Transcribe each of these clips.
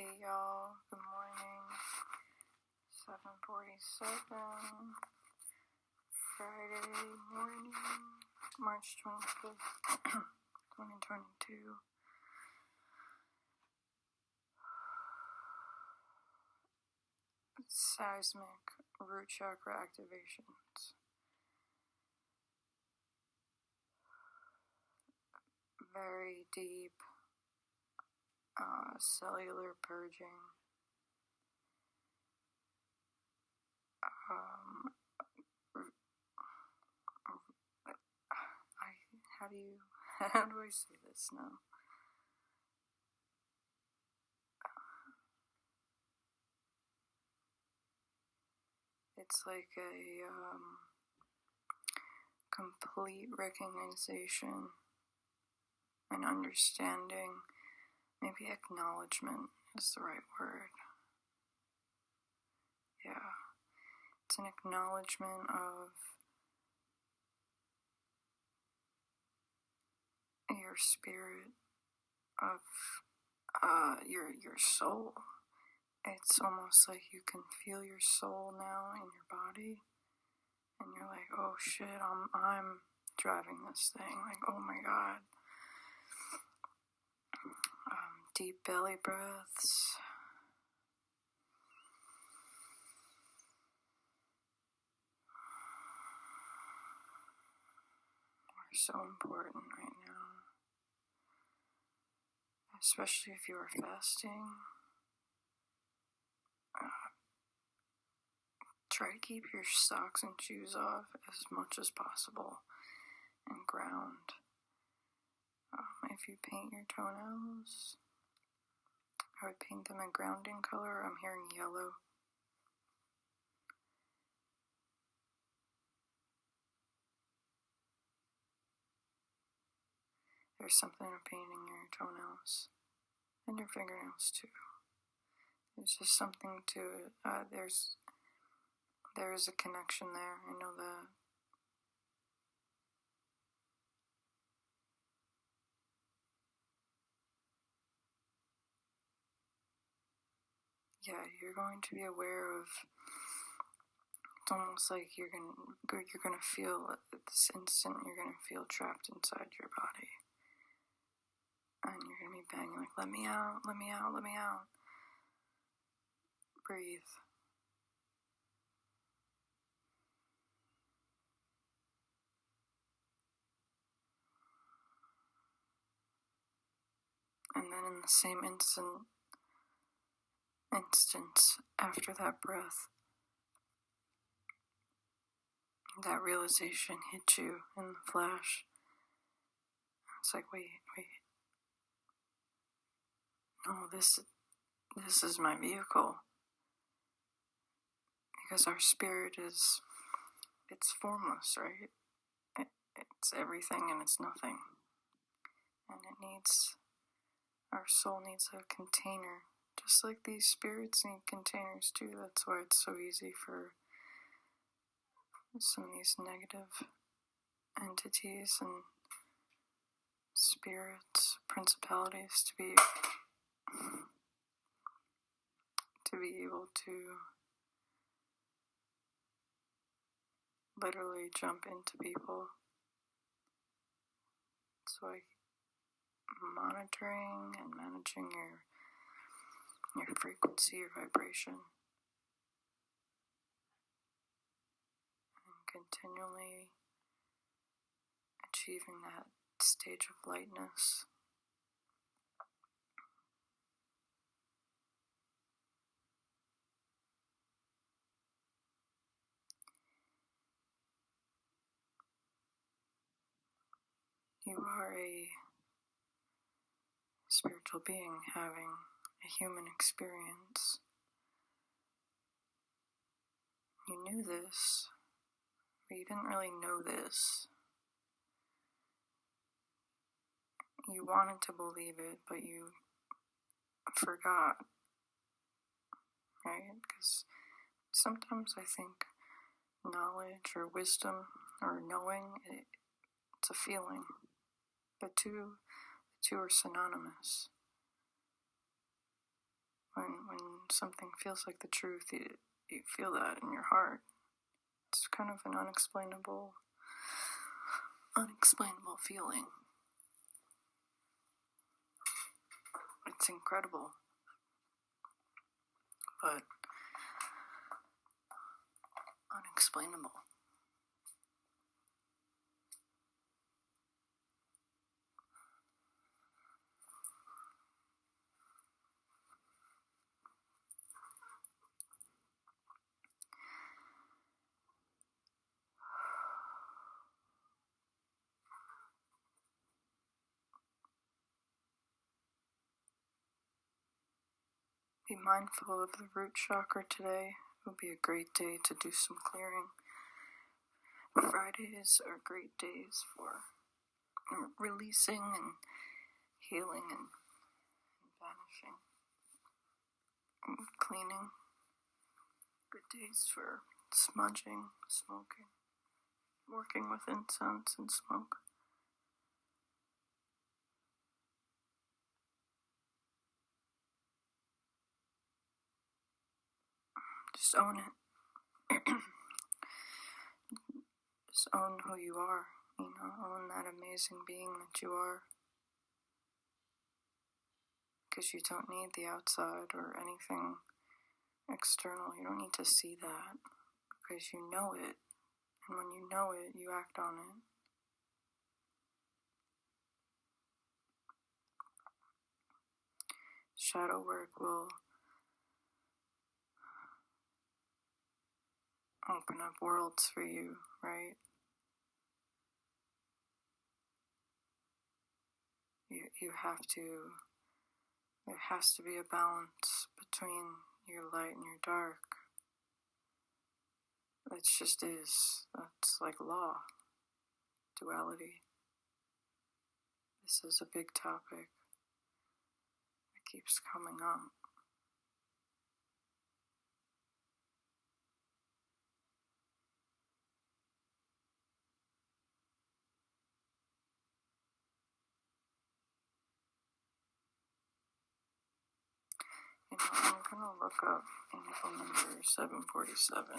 Hey y'all, good morning. 7:47, Friday morning, March 25th, 2022. Seismic root chakra activations. Very deep cellular purging. How do I say this now? It's like a complete recognition and understanding, maybe acknowledgement is the right word. Yeah, it's an acknowledgement of your spirit, of your soul. It's almost like you can feel your soul now in your body, and you're like, oh shit, I'm driving this thing. Like, oh my god. Deep belly breaths. Are so important right now, especially if you are fasting. Try to keep your socks and shoes off as much as possible and ground. If you paint your toenails, I would paint them a grounding color. I'm hearing yellow. There's something of painting your toenails and your fingernails too. There's just something to it. There's a connection there. I know that. Yeah, you're going to be aware of. It's almost like you're gonna feel at this instant. You're gonna feel trapped inside your body, and you're gonna be banging like, "Let me out! Let me out! Let me out!" Breathe. And then in the same instance after that breath, that realization hit you in the flash. It's like, wait. No, this is my vehicle. Because our spirit it's formless, right? It's everything and it's nothing. And our soul needs a container. Just like these spirits need containers too. That's why it's so easy for some of these negative entities and spirits, principalities to be able to literally jump into people. So monitoring and managing your frequency, your vibration, and continually achieving that stage of lightness. You are a spiritual being having a human experience. You knew this, but you didn't really know this. You wanted to believe it, but you forgot, right? Because sometimes I think knowledge or wisdom or knowing, it's a feeling. The two are synonymous. When something feels like the truth, you feel that in your heart. It's kind of an unexplainable feeling. It's incredible, but unexplainable. Be mindful of the root chakra today. It will be a great day to do some clearing. Fridays are great days for releasing and healing and vanishing and cleaning. Good days for smudging, smoking, working with incense and smoke. Just own it. Just own who you are, own that amazing being that you are. Because you don't need the outside or anything external. You don't need to see that, because you know it. And when you know it, you act on it. Shadow work will open up worlds for you, right? There has to be a balance between your light and your dark. It just is. That's like law, duality. This is a big topic. It keeps coming up. I'm going to look up angel number 747. I'm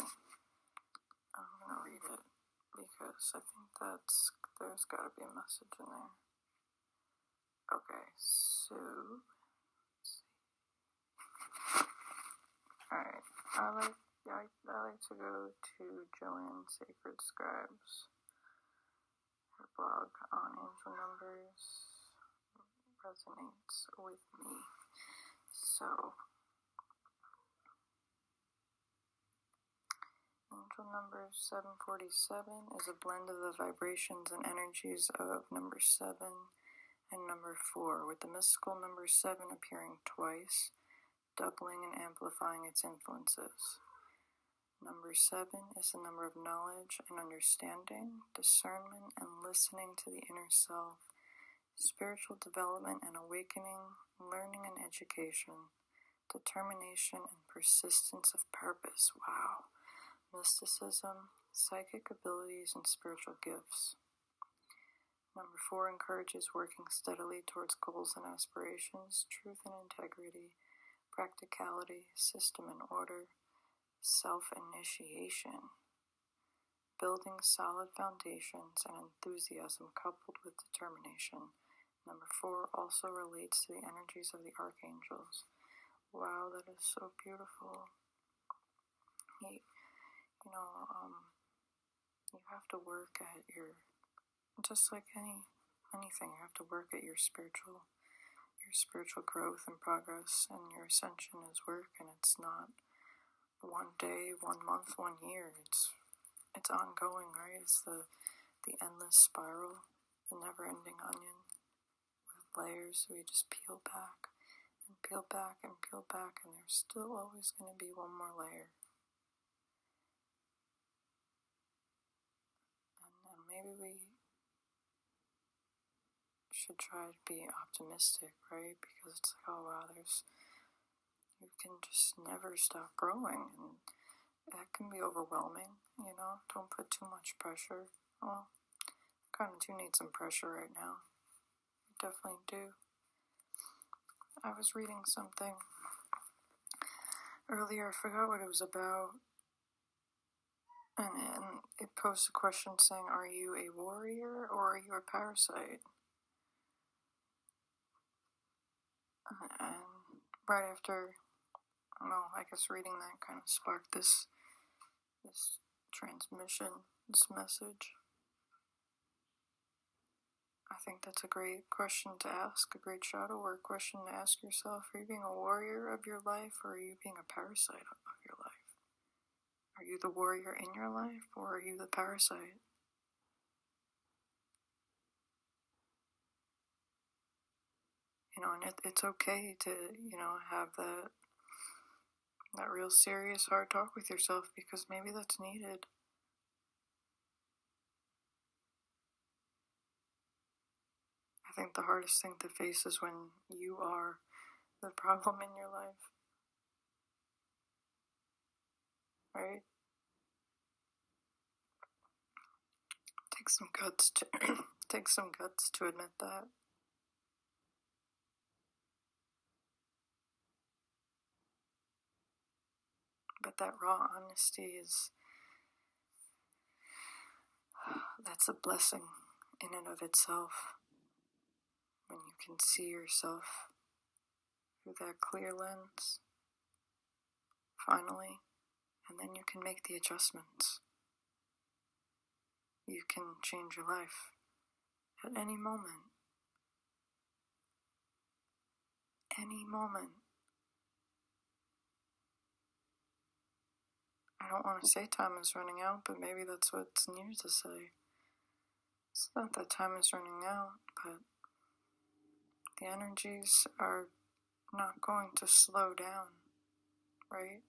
going to read it because I think there's got to be a message in there. Okay, so let's see. Alright, I like to go to Joanne Sacred Scribes. Her blog on angel numbers resonates with me. So, angel number 747 is a blend of the vibrations and energies of number 7 and number 4, with the mystical number 7 appearing twice, doubling and amplifying its influences. Number 7 is the number of knowledge and understanding, discernment and listening to the inner self, spiritual development and awakening, learning and education, determination and persistence of purpose. Wow. Mysticism, psychic abilities, and spiritual gifts. Number 4 encourages working steadily towards goals and aspirations, truth and integrity, practicality, system and order, self-initiation, building solid foundations and enthusiasm coupled with determination. Number 4 also relates to the energies of the archangels. Wow, that is so beautiful. You have to work at just like anything, you have to work at your spiritual growth and progress, and your ascension is work, and it's not one day, 1 month, 1 year. It's ongoing, right? It's the endless spiral, the never-ending onion with layers. So you just peel back and peel back and peel back, and there's still always going to be one more layer. And maybe we should try to be optimistic, right? Because it's like, oh wow, you can just never stop growing, and that can be overwhelming, Don't put too much pressure. Well, I kind of do need some pressure right now. I definitely do. I was reading something earlier, I forgot what it was about, and it posed a question saying, are you a warrior or are you a parasite? And right after, well, I guess reading that kind of sparked this transmission, this message. I think that's a great question to ask, a great shadow work question to ask yourself. Are you being a warrior of your life, or are you being a parasite of your life? Are you the warrior in your life, or are you the parasite? And it's okay to, have that real serious hard talk with yourself, because maybe that's needed. I think the hardest thing to face is when you are the problem in your life. Right? Takes some guts to admit that. But that raw honesty that's a blessing in and of itself. When you can see yourself through that clear lens, finally, and then you can make the adjustments. You can change your life at any moment. Any moment. I don't want to say time is running out, but maybe that's what it's needed to say. It's not that time is running out, but the energies are not going to slow down, right?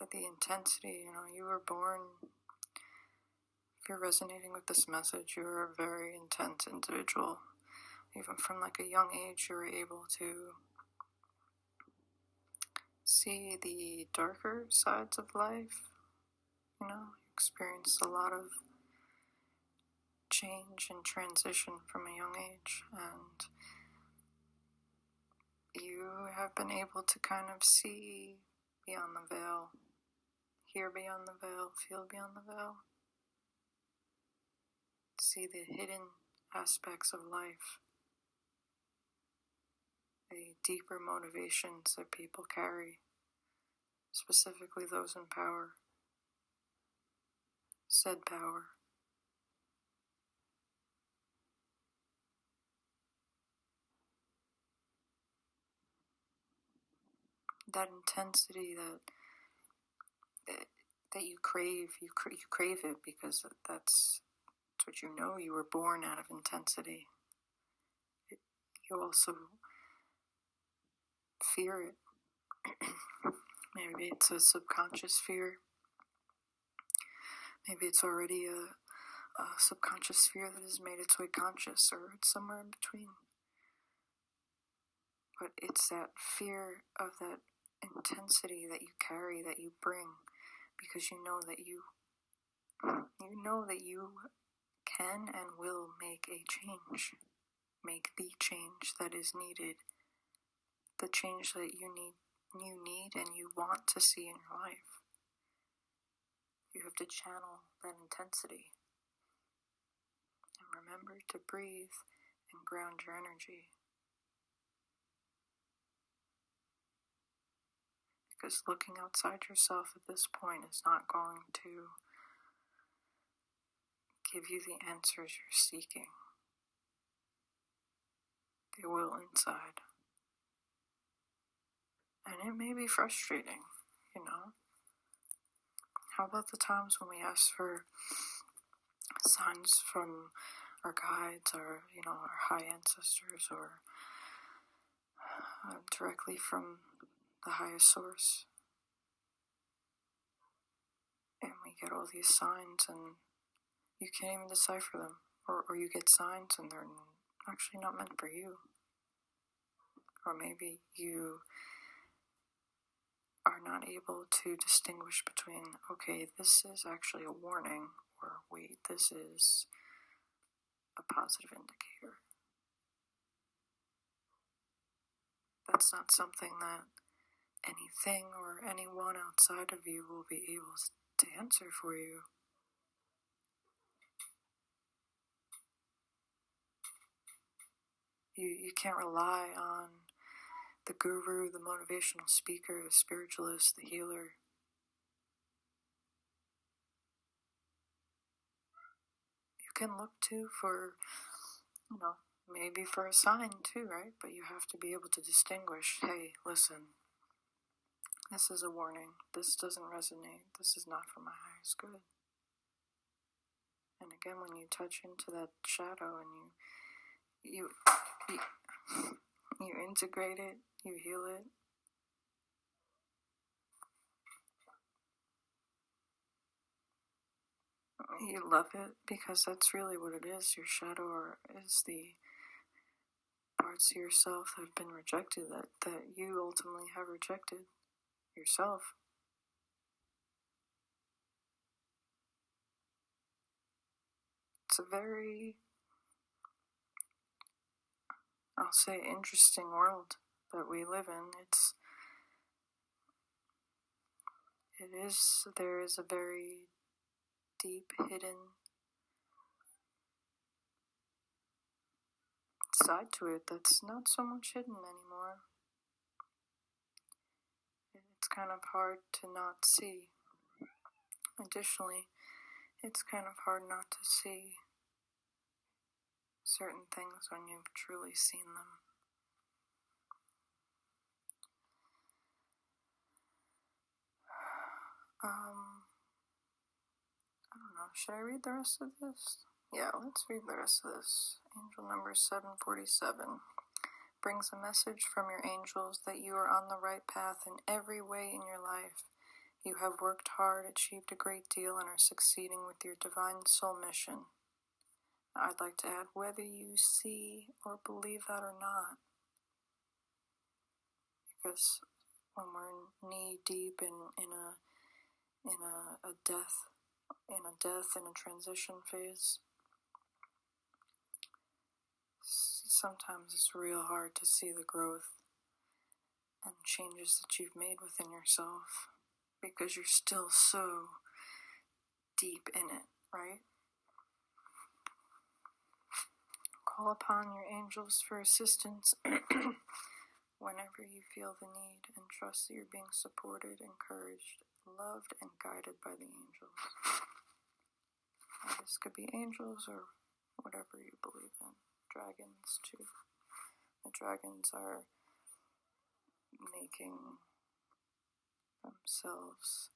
At the intensity, you were born, if you're resonating with this message, you're a very intense individual. Even from like a young age, you were able to see the darker sides of life. You experienced a lot of change and transition from a young age, and you have been able to kind of see beyond the veil, hear beyond the veil, feel beyond the veil, see the hidden aspects of life, the deeper motivations that people carry, specifically those in power, said power. That intensity that you crave, you crave it because that's what you were born out of intensity. You also fear it. Maybe it's a subconscious fear. Maybe it's already a subconscious fear that has made its way conscious, or it's somewhere in between. But it's that fear of that intensity that you carry, that you bring, because you know that you can and will make a change. Make the change that is needed. The change that you need and you want to see in your life. You have to channel that intensity. And remember to breathe and ground your energy. Because looking outside yourself at this point is not going to give you the answers you're seeking. They will inside. And it may be frustrating, How about the times when we ask for signs from our guides, or, our high ancestors, or directly from the highest source? And we get all these signs and you can't even decipher them. Or you get signs and they're actually not meant for you. Or maybe you are not able to distinguish between, okay, this is actually a warning, or wait, this is a positive indicator. That's not something that anything or anyone outside of you will be able to answer for you. You can't rely on the guru, the motivational speaker, the spiritualist, the healer. You can look to for, maybe for a sign too, right? But you have to be able to distinguish, hey, listen, this is a warning. This doesn't resonate. This is not for my highest good. And again, when you touch into that shadow and you integrate it, you heal it, you love it, because that's really what it is. Your shadow is the parts of yourself that have been rejected, that you ultimately have rejected yourself. It's a very, I'll say, interesting world that we live in. There is a very deep, hidden side to it that's not so much hidden anymore. It's kind of hard to not see. Additionally, it's kind of hard not to see certain things when you've truly seen them. I don't know, should I read the rest of this? Yeah, let's read the rest of this. Angel number 747 brings a message from your angels that you are on the right path in every way in your life. You have worked hard, achieved a great deal, and are succeeding with your divine soul mission. I'd like to add, whether you see or believe that or not, because when we're knee deep in a death, in a transition phase, sometimes it's real hard to see the growth and changes that you've made within yourself, because you're still so deep in it, right? Call upon your angels for assistance whenever you feel the need, and trust that you're being supported, encouraged, loved, and guided by the angels. Now, this could be angels or whatever you believe in. Dragons too. The dragons are making themselves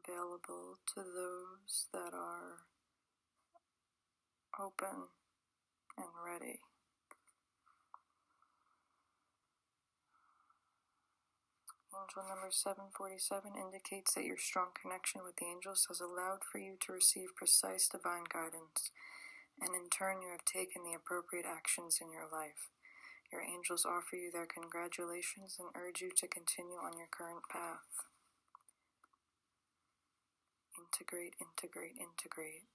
available to those that are open and ready. Angel number 747 indicates that your strong connection with the angels has allowed for you to receive precise divine guidance, and in turn you have taken the appropriate actions in your life. Your angels offer you their congratulations and urge you to continue on your current path. Integrate, integrate, integrate.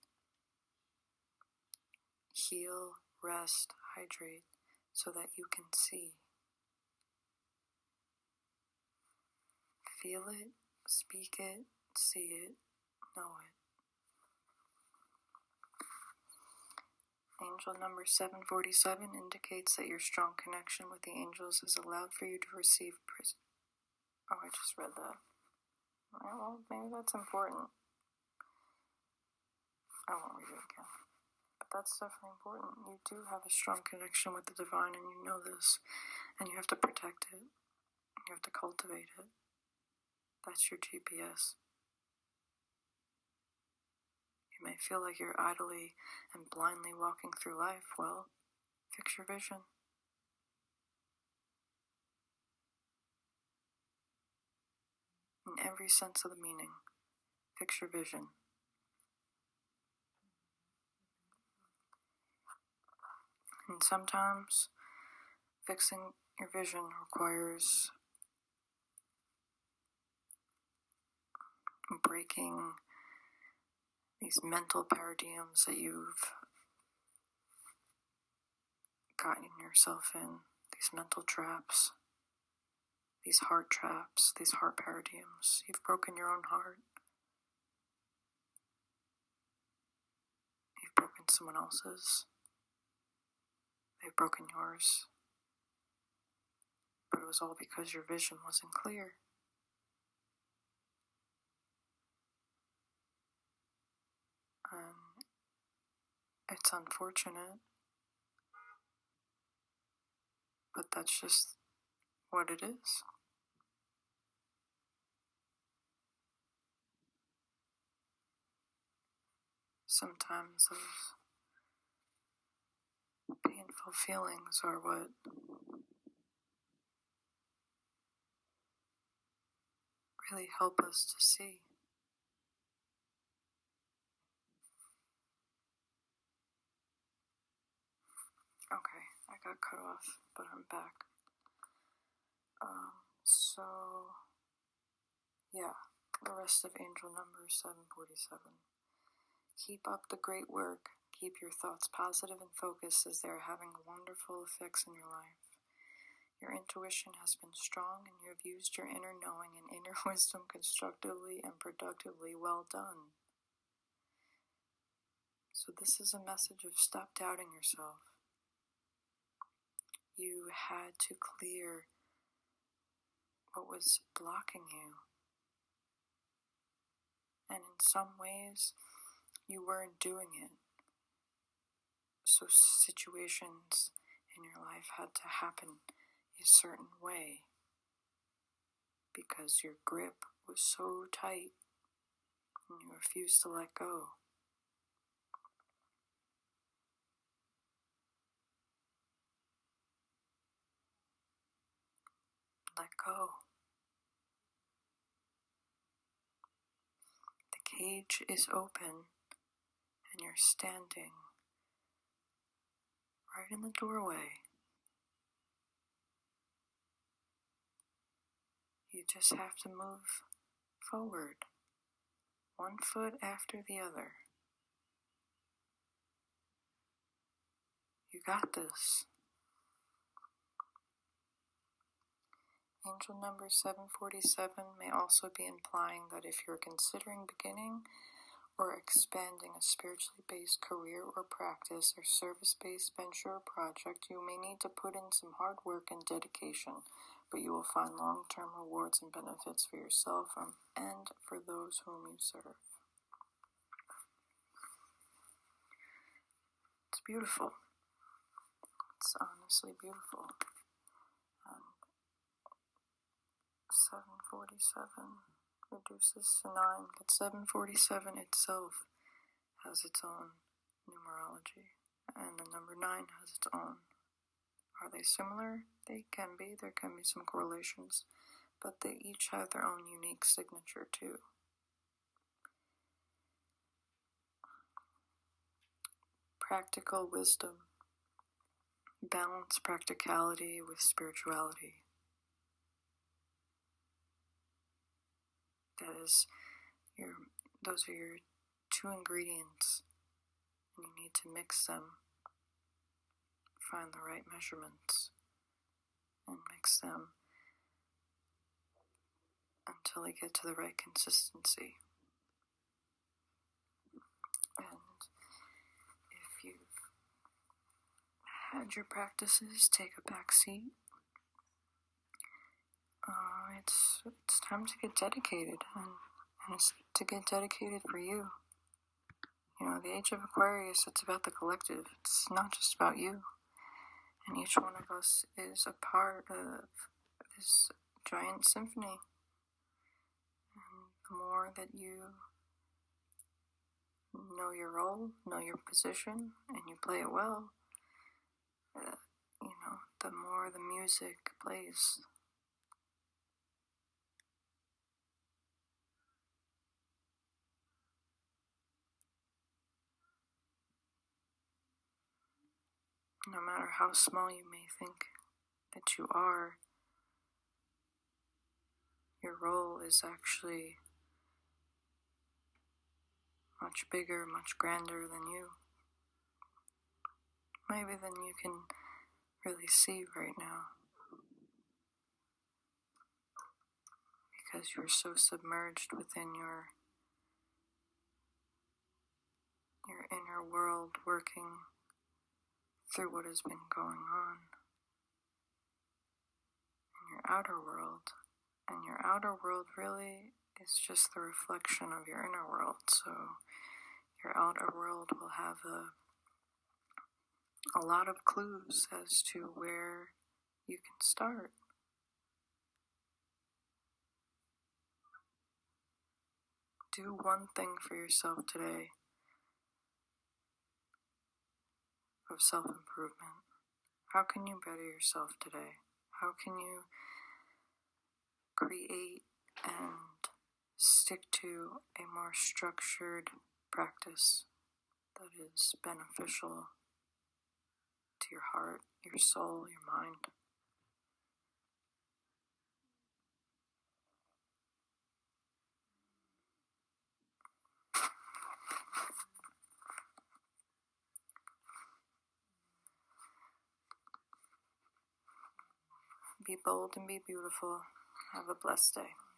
Heal, rest, hydrate, so that you can see. Feel it, speak it, see it, know it. Angel number 747 indicates that your strong connection with the angels has allowed for you to receive Oh, I just read that. Well, maybe that's important. I won't read it again. But that's definitely important. You do have a strong connection with the divine, and you know this. And you have to protect it. You have to cultivate it. That's your GPS. You may feel like you're idly and blindly walking through life. Well, fix your vision. In every sense of the meaning, fix your vision. And sometimes fixing your vision requires breaking these mental paradigms that you've gotten yourself in, these mental traps, these heart traps, these heart paradigms. You've broken your own heart. You've broken someone else's. They've broken yours. But it was all because your vision wasn't clear. And it's unfortunate, but that's just what it is. Sometimes those painful feelings are what really help us to see. Okay, I got cut off, but I'm back. The rest of angel number 747. Keep up the great work. Keep your thoughts positive and focused, as they are having wonderful effects in your life. Your intuition has been strong, and you have used your inner knowing and inner wisdom constructively and productively. Well done. So this is a message of stop doubting yourself. You had to clear what was blocking you. And in some ways, you weren't doing it. So situations in your life had to happen a certain way because your grip was so tight and you refused to let go. Let go. The cage is open and you're standing right in the doorway. You just have to move forward, one foot after the other. You got this. Angel number 747 may also be implying that if you're considering beginning or expanding a spiritually based career or practice or service-based venture or project, you may need to put in some hard work and dedication, but you will find long-term rewards and benefits for yourself and for those whom you serve. It's beautiful. It's honestly beautiful. 747 reduces to 9, but 747 itself has its own numerology, and the number 9 has its own. Are they similar? They can be. There can be some correlations, but they each have their own unique signature too. Practical wisdom. Balance practicality with spirituality. Those are your two ingredients, and you need to mix them, find the right measurements, and mix them until they get to the right consistency. And if you've had your practices take a back seat, it's time to get dedicated, and it's to get dedicated for you. You know, the age of Aquarius, it's about the collective. It's not just about you. And each one of us is a part of this giant symphony. And the more that you know your role, know your position, and you play it well, the more the music plays. No matter how small you may think that you are, your role is actually much bigger, much grander than you. Maybe than you can really see right now. because you're so submerged within your inner world, working through what has been going on in your outer world. And your outer world really is just the reflection of your inner world. So your outer world will have a lot of clues as to where you can start. Do one thing for yourself today of self-improvement. How can you better yourself today? How can you create and stick to a more structured practice that is beneficial to your heart, your soul, your mind? Be bold and be beautiful. Have a blessed day.